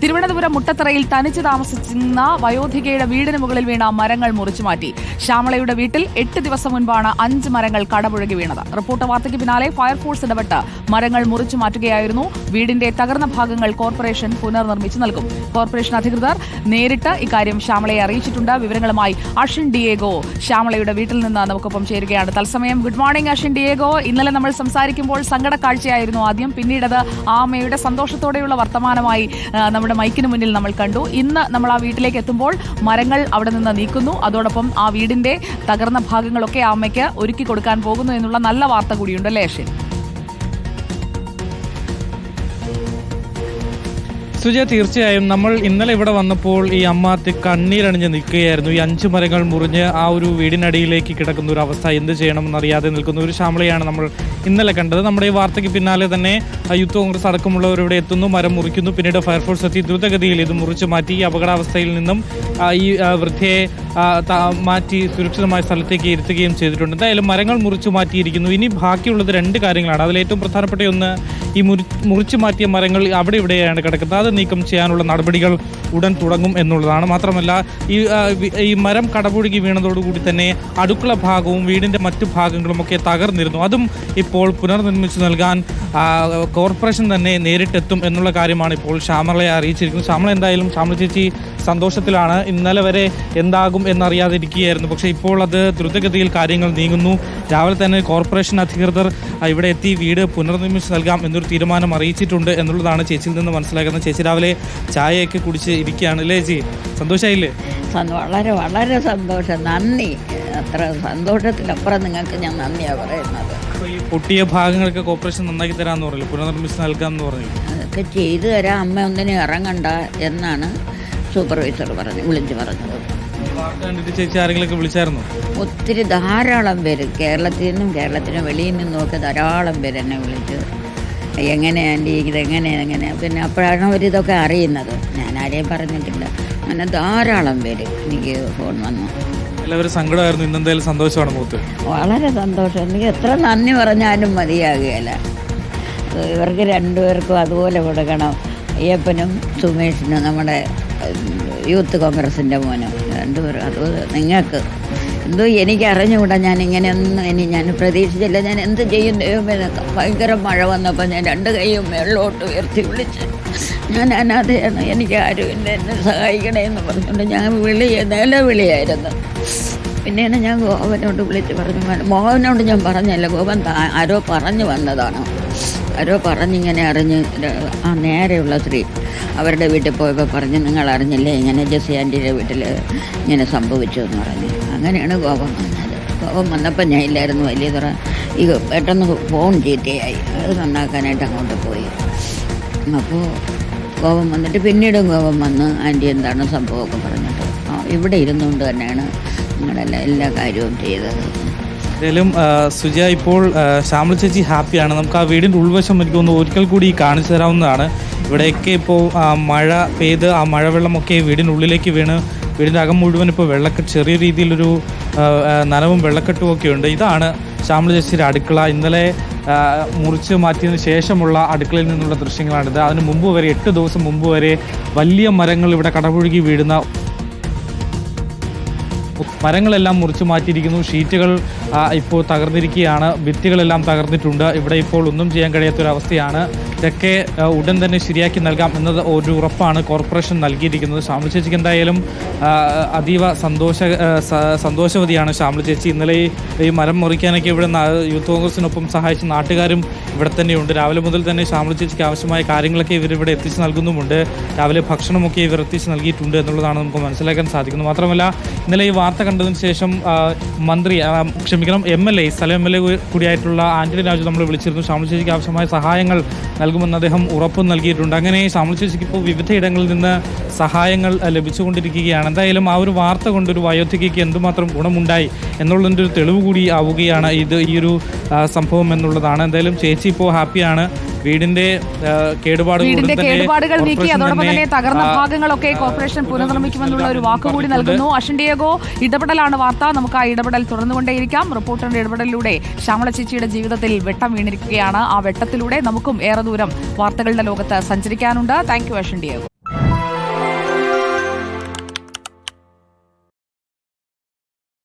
തിരുവനന്തപുരം മുട്ടത്തറയിൽ തനിച്ച് താമസിച്ചിരുന്ന വയോധികയുടെ വീടിന് മുകളിൽ വീണ മരങ്ങൾ മുറിച്ചു മാറ്റി. ശ്യാമളയുടെ വീട്ടിൽ 8 ദിവസം മുൻപാണ് 5 മരങ്ങൾ കടപുഴകി വീണത്. റിപ്പോർട്ട് വാർത്തയ്ക്ക് പിന്നാലെ ഫയർഫോഴ്സ് ഇടപെട്ട് മരങ്ങൾ മുറിച്ചു മാറ്റുകയായിരുന്നു. വീടിന്റെ തകർന്ന ഭാഗങ്ങൾ കോർപ്പറേഷൻ പുനർനിർമ്മിച്ചു നൽകും. കോർപ്പറേഷൻ അധികൃതർ നേരിട്ട് ഇക്കാര്യം ശ്യാമളയെ അറിയിച്ചിട്ടുണ്ട്. വിവരങ്ങളുമായി അഷിൻ ഡിയേഗോ ശ്യാമളയുടെ വീട്ടിൽ നിന്ന് നമുക്കൊപ്പം ചേരുകയാണ് തത്സമയം. Good morning Ashin Diego. ഇന്നലെ നമ്മൾ സംസാരിക്കുമ്പോൾ സങ്കട കാഴ്ചയായിരുന്നു ആദ്യം, പിന്നീടത് ആ അമ്മയുടെ സന്തോഷത്തോടെയുള്ള വർത്തമാനമായി നമ്മുടെ മൈക്കിന് മുന്നിൽ നമ്മൾ കണ്ടു. ഇന്ന് നമ്മൾ ആ വീട്ടിലേക്ക് എത്തുമ്പോൾ മരങ്ങൾ അവിടെ നിന്ന് നീക്കുന്നു. അതോടൊപ്പം ആ വീടിന്റെ തകർന്ന ഭാഗങ്ങളൊക്കെ ആ അമ്മയ്ക്ക് ഒരുക്കി കൊടുക്കാൻ പോകുന്നു എന്നുള്ള നല്ല വാർത്ത കൂടിയുണ്ട് അല്ലേ അഷിൻ? സുജയ, തീർച്ചയായും നമ്മൾ ഇന്നലെ ഇവിടെ വന്നപ്പോൾ ഈ അമ്മ കണ്ണീരണിഞ്ഞ് നിൽക്കുകയായിരുന്നു. ഈ 5 മരങ്ങൾ മുറിഞ്ഞ് ആ ഒരു വീടിനടിയിലേക്ക് കിടക്കുന്ന ഒരു അവസ്ഥ, എന്ത് ചെയ്യണമെന്നറിയാതെ നിൽക്കുന്ന ഒരു ശ്യാമളയാണ് നമ്മൾ ഇന്നലെ കണ്ടത്. നമ്മുടെ ഈ വാർത്തയ്ക്ക് പിന്നാലെ തന്നെ യൂത്ത് കോൺഗ്രസ് അടക്കമുള്ളവർ ഇവിടെ എത്തുന്നു, മരം മുറിക്കുന്നു. പിന്നീട് ഫയർഫോഴ്സ് എത്തി ദ്രുതഗതിയിൽ ഇത് മുറിച്ച് മാറ്റി ഈ അപകടാവസ്ഥയിൽ നിന്നും ഈ വൃദ്ധയെ മാറ്റി സുരക്ഷിതമായ സ്ഥലത്തേക്ക് ഇരുത്തുകയും ചെയ്തിട്ടുണ്ട്. എന്തായാലും മരങ്ങൾ മുറിച്ചു മാറ്റിയിരിക്കുന്നു. ഇനി ബാക്കിയുള്ളത് 2 കാര്യങ്ങളാണ്. അതിലേറ്റവും പ്രധാനപ്പെട്ട ഒന്ന്, ഈ മുറിച്ചു മാറ്റിയ മരങ്ങൾ അവിടെ ഇവിടെയാണ് കിടക്കുന്നത്. അത് നീക്കം ചെയ്യാനുള്ള നടപടികൾ ഉടൻ തുടങ്ങും എന്നുള്ളതാണ്. മാത്രമല്ല ഈ മരം കടപുഴകി വീണതോടുകൂടി തന്നെ അടുക്കള ഭാഗവും വീടിൻ്റെ മറ്റു ഭാഗങ്ങളും ഒക്കെ തകർന്നിരുന്നു. അതും ഇപ്പോൾ പുനർനിർമ്മിച്ചു നൽകാൻ കോർപ്പറേഷൻ തന്നെ നേരിട്ടെത്തും എന്നുള്ള കാര്യമാണ് ഇപ്പോൾ ശ്യാമളയെ അറിയിച്ചിരിക്കുന്നത്. ശ്യാമള എന്തായാലും ശ്യാമള ചേച്ചി സന്തോഷത്തിലാണ്. ഇന്നലെ വരെ എന്താകും എന്നറിയാതിരിക്കുകയായിരുന്നു. പക്ഷേ ഇപ്പോൾ അത് ദ്രുതഗതിയിൽ കാര്യങ്ങൾ നീങ്ങുന്നു. രാവിലെ തന്നെ കോർപ്പറേഷൻ അധികൃതർ ഇവിടെ എത്തി വീട് പുനർനിർമ്മിച്ച് നൽകാം എന്നൊരു തീരുമാനം അറിയിച്ചിട്ടുണ്ട് എന്നുള്ളതാണ് ചേച്ചിയിൽ നിന്ന് മനസ്സിലാക്കുന്നത്. ചേച്ചി രാവിലെ ചായയൊക്കെ കുടിച്ച് ഇരിക്കുകയാണ് അല്ലേ ചേച്ചി? സന്തോഷമായില്ലേ? വളരെ വളരെ സന്തോഷം, നന്ദി. അത്ര സന്തോഷത്തിലപ്പുറം നിങ്ങൾക്ക് ഞാൻ നന്ദിയാണ് പറയുന്നത്. ഈ പൊട്ടിയ ഭാഗങ്ങളൊക്കെ കോർപ്പറേഷൻ നന്നാക്കി തരാമെന്ന് പറഞ്ഞില്ല, പുനർനിർമ്മിച്ച് നൽകാമെന്ന് പറഞ്ഞു. അതൊക്കെ ചെയ്തു തരാം, അമ്മ ഒന്നിനും ഇറങ്ങണ്ട എന്നാണ് സൂപ്പർവൈസർ വിളിച്ചു പറഞ്ഞത്. ചേച്ചി ആരെങ്കിലൊക്കെ വിളിച്ചായിരുന്നു? ഒത്തിരി ധാരാളം പേര് കേരളത്തിന് വെളിയിൽ നിന്നുമൊക്കെ ധാരാളം പേര് എന്നെ വിളിച്ചു. എങ്ങനെ ആൻറ്റി ഇതെങ്ങനെ പിന്നെ അപ്പോഴാണ് അവരിതൊക്കെ അറിയുന്നത്. ഞാൻ ആരെയും പറഞ്ഞിട്ടില്ല. അങ്ങനെ ധാരാളം പേര് എനിക്ക് ഫോൺ വന്നു. എല്ലാവരും സങ്കടമായിരുന്നു. ഇന്നെന്തായാലും സന്തോഷമാണ് മുഖത്ത്. വളരെ സന്തോഷം. എനിക്ക് എത്ര നന്ദി പറഞ്ഞാലും മതിയാകുകയില്ല. ഇവർക്ക് 2 പേർക്കും അതുപോലെ കൊടുക്കണം. അയ്യപ്പനും സുമേഷിനും, നമ്മുടെ യൂത്ത് കോൺഗ്രസിൻ്റെ മോനും 2 പേരും. അതുപോലെ നിങ്ങൾക്ക് എന്തോ എനിക്ക് അറിഞ്ഞുകൂടാ. ഞാൻ ഇങ്ങനെയൊന്നും ഞാൻ പ്രതീക്ഷിച്ചില്ല. ഞാൻ എന്ത് ചെയ്യും ദൈവമേ. ഭയങ്കര മഴ വന്നപ്പോൾ ഞാൻ 2 കൈയും മേളിലോട്ട് ഉയർത്തി വിളിച്ച്, ഞാൻ അനാഥയാണ്, എനിക്ക് ആരുമില്ല, എന്നെ സഹായിക്കണേ എന്ന് പറഞ്ഞുകൊണ്ട് ഞാൻ നിലവിളിയായിരുന്നു. പിന്നെയാണ് ഞാൻ ഗോപനോട് വിളിച്ച് പറഞ്ഞു. മോഹനോട് ഞാൻ പറഞ്ഞല്ല, ഗോപൻ ആരോ പറഞ്ഞു വന്നതാണ്. ആരോ പറഞ്ഞിങ്ങനെ അറിഞ്ഞ് ആ നേരെയുള്ള സ്ത്രീ അവരുടെ വീട്ടിൽ പോയപ്പോൾ പറഞ്ഞ്, നിങ്ങൾ അറിഞ്ഞില്ലേ ഇങ്ങനെ ജെസ്സി ആൻറ്റിയുടെ വീട്ടിൽ ഇങ്ങനെ സംഭവിച്ചു എന്ന് പറഞ്ഞ്. അങ്ങനെയാണ് കോപം വന്നത്. കോപം വന്നപ്പോൾ ഞാൻ ഇല്ലായിരുന്നു. വലിയ തുറ ഈ പെട്ടെന്ന് ഫോൺ ചീത്തയായി. അത് നന്നാക്കാനായിട്ട് അങ്ങോട്ട് പോയി. അപ്പോൾ കോപം വന്നിട്ട് പിന്നീടും കോപം വന്ന് ആൻറ്റി എന്താണ് സംഭവമൊക്കെ പറഞ്ഞിട്ട് ഇവിടെ ഇരുന്നുകൊണ്ട് തന്നെയാണ് നിങ്ങളെല്ലാം എല്ലാ കാര്യവും ചെയ്തത്. എന്തായാലും സുജയ, ഇപ്പോൾ ശ്യാമള ചേച്ചി ഹാപ്പിയാണ്. നമുക്ക് ആ വീടിൻ്റെ ഉൾവശം എനിക്ക് തോന്നുന്നു ഒരിക്കൽ കൂടി കാണിച്ചു തരാവുന്നതാണ്. ഇവിടെയൊക്കെ ഇപ്പോൾ മഴ പെയ്ത് ആ മഴവെള്ളമൊക്കെ വീടിനുള്ളിലേക്ക് വീണ് വീടിൻ്റെ അകം മുഴുവൻ ഇപ്പോൾ ചെറിയ രീതിയിലൊരു നനവും വെള്ളക്കെട്ടും ഒക്കെ ഉണ്ട്. ഇതാണ് ശ്യാമള ചേച്ചിയുടെ അടുക്കള. ഇന്നലെ മുറിച്ച് മാറ്റിയതിന് ശേഷമുള്ള അടുക്കളയിൽ നിന്നുള്ള ദൃശ്യങ്ങളാണിത്. അതിന് മുമ്പ് വരെ 8 ദിവസം മുമ്പ് വരെ വലിയ മരങ്ങൾ ഇവിടെ കടപുഴകി വീഴുന്ന മരങ്ങളെല്ലാം മുറിച്ചു മാറ്റിയിരിക്കുന്നു. ഷീറ്റുകൾ ഇപ്പോൾ തകർന്നിരിക്കുകയാണ്. ഭിത്തികളെല്ലാം തകർന്നിട്ടുണ്ട്. ഇവിടെ ഇപ്പോൾ ഒന്നും ചെയ്യാൻ കഴിയാത്തൊരവസ്ഥയാണ്. ഇതൊക്കെ ഉടൻ തന്നെ ശരിയാക്കി നൽകാം എന്നത് ഒരു ഉറപ്പാണ് കോർപ്പറേഷൻ നൽകിയിരിക്കുന്നത്. ശ്യാമള ചേച്ചിക്ക് എന്തായാലും അതീവ സന്തോഷവതിയാണ് ശ്യാമള ചേച്ചി. ഇന്നലെ ഈ മരം മുറിക്കാനൊക്കെ ഇവിടെ യൂത്ത് കോൺഗ്രസിനൊപ്പം സഹായിച്ച നാട്ടുകാരും ഇവിടെ തന്നെയുണ്ട്. രാവിലെ മുതൽ തന്നെ ശ്യാമള ചേച്ചിക്ക് ആവശ്യമായ കാര്യങ്ങളൊക്കെ ഇവരിവിടെ എത്തിച്ച് നൽകുന്നുമുണ്ട്. രാവിലെ ഭക്ഷണമൊക്കെ ഇവർ എത്തിച്ച് നൽകിയിട്ടുണ്ട് എന്നുള്ളതാണ് നമുക്ക് മനസ്സിലാക്കാൻ സാധിക്കുന്നത്. മാത്രമല്ല ഇന്നലെ ഈ വാർത്ത കണ്ടതിന് ശേഷം MLA സ്ഥലം MLA കൂടിയായിട്ടുള്ള ആന്റണി രാജു നമ്മൾ വിളിച്ചിരുന്നു. ശ്യാമള ചേച്ചിക്ക് ആവശ്യമായ സഹായങ്ങൾ നൽകുമെന്ന് അദ്ദേഹം ഉറപ്പ് നൽകിയിട്ടുണ്ട്. അങ്ങനെ ശ്യാമള ചേച്ചിക്ക് ഇപ്പോൾ വിവിധ ഇടങ്ങളിൽ നിന്ന് സഹായങ്ങൾ ലഭിച്ചുകൊണ്ടിരിക്കുകയാണ്. എന്തായാലും ആ ഒരു വാർത്ത കൊണ്ടൊരു വയോധികയ്ക്ക് എന്തുമാത്രം ഗുണമുണ്ടായി എന്നുള്ളതിൻ്റെ ഒരു തെളിവ് കൂടി ആവുകയാണ് ഈ ഒരു സംഭവം എന്നുള്ളതാണ്. എന്തായാലും ചേച്ചി ഇപ്പോൾ ഹാപ്പിയാണ്. വീടിന്റെ കേടുപാടുകൾ നീക്കി അതോടൊപ്പം തന്നെ തകർന്ന ഭാഗങ്ങളൊക്കെ കോർപ്പറേഷൻ പുനർനിർമ്മിക്കുമെന്നുള്ള ഒരു വാക്കുകൂടി നൽകുന്നു. അഷിൻ ഡിയേഗോ, ഇടപെടലാണ് വാർത്ത. നമുക്ക് ആ ഇടപെടൽ തുടർന്നുകൊണ്ടേയിരിക്കാം. റിപ്പോർട്ടറിന്റെ ഇടപെടലിലൂടെ ശ്യാമള ചേച്ചിയുടെ ജീവിതത്തിൽ വെട്ടം വീണിരിക്കുകയാണ്. ആ വെട്ടത്തിലൂടെ നമുക്കും ഏറെ ദൂരം വാർത്തകളുടെ ലോകത്ത് സഞ്ചരിക്കാനുണ്ട്. Thank you Ashin Diego.